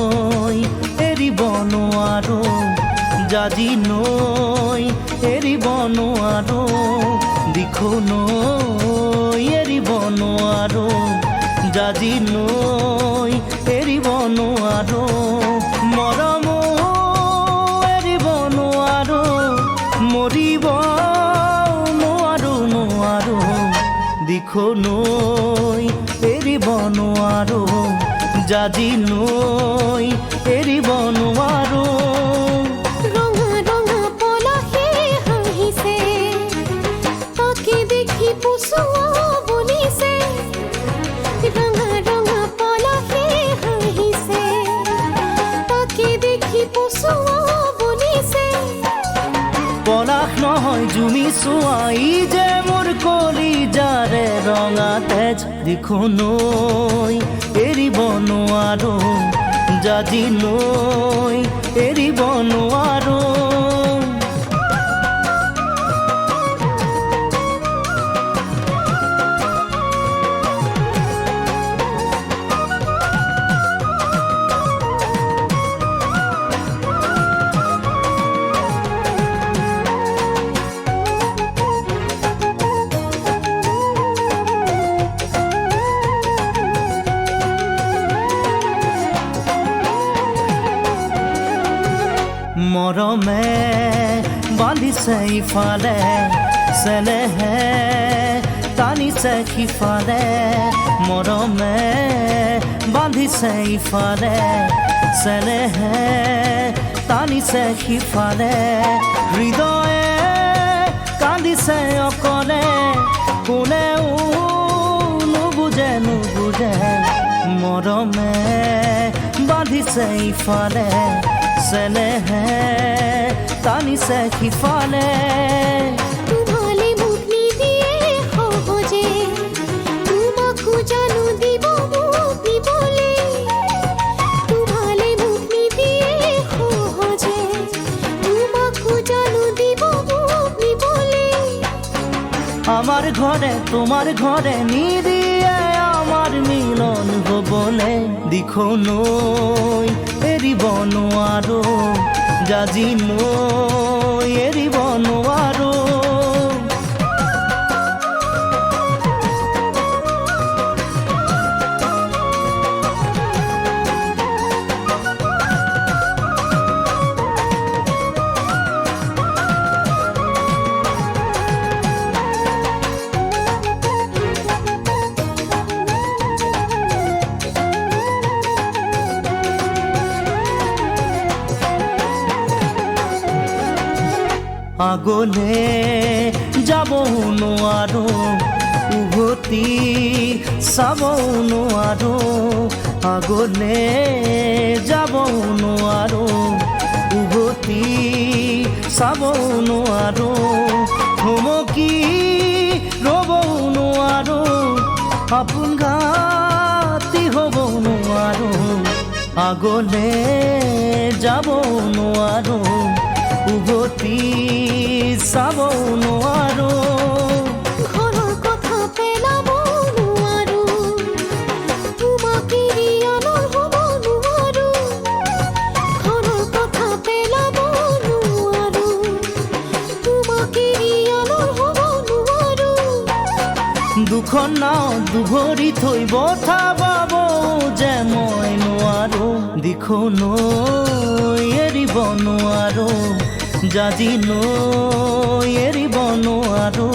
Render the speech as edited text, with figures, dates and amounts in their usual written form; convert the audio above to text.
নৈ এৰিব নোৱাৰো জাজি নৈ এৰিব নোৱাৰো দিখৌ নৈ এৰিব নোৱাৰো জাজি নৈ এৰিব নোৱাৰো মৰম এৰিব নোৱাৰো মৰিব নোৱাৰো নোৱাৰো দিখৌ নৈ এৰিব নোৱাৰো জাজি নৈ এৰিব নোৱাৰো ৰঙা ৰঙা পলাশে হাঁহিছে তাকে দেখি পচুৱা বলিছে ৰঙা ৰঙা পলাশে হাঁহিছে তাকে দেখি পচুৱা বলিছে পলাশ নহয় জুমি চোৱাই যে মোৰ কলিজাৰে ৰঙা তেজ দিখৌ নৈ এৰিব নোৱাৰো জাজি নৈ এৰিব নোৱাৰো মৰমে বান্ধিছে ইফালে চেলেহে টানিছে সিফালে মৰমে বান্ধিছে ইফালে চেলেহে টানিছে সিফালে হৃদয়ে কান্দিছে অকলে কোনেও নুবুজে নুবুজে মৰমে বান্ধিছে ইফালে চেলেহে টানিছে সিফালে তোমালে মোক নিদিয়ে সহজে তোমাকো জানো দিব মোক দিবলে তোমালে মোক নিদিয়ে সহজে তোমাকো জানো দিব মোক দিবলে আমার ঘরে তোমার ঘরে নিদিয়ে আমার মিলন হবলে দিখৌ নৈ এৰিব নোৱাৰো জাজি নৈ এৰিব নোৱাৰো আগলে যাব নোৱাৰো উভতি চাব নোৱাৰো আগলে যাব নোৱাৰো উভতি চাব নোৱাৰো থমকি ৰ'ব নোৱাৰো আপোন ঘাটি হ'ব নোৱাৰো আগলে যাব নোৱাৰো উভতি চাব নোৱাৰো ঘৰৰ কথা পেলাব নোৱাৰো তোমাক এৰি আনৰ হ'ব নোৱাৰো ঘৰৰ কথা পেলাব নোৱাৰো তোমাক এৰি আনৰ হ'ব নোৱাৰো দুখন নাও দুভৰি থৈ বঠাব যে মই নোৱাৰো দিখৌ নৈ এৰিব নোৱাৰো জাজি নৈ এৰিব নোৱাৰো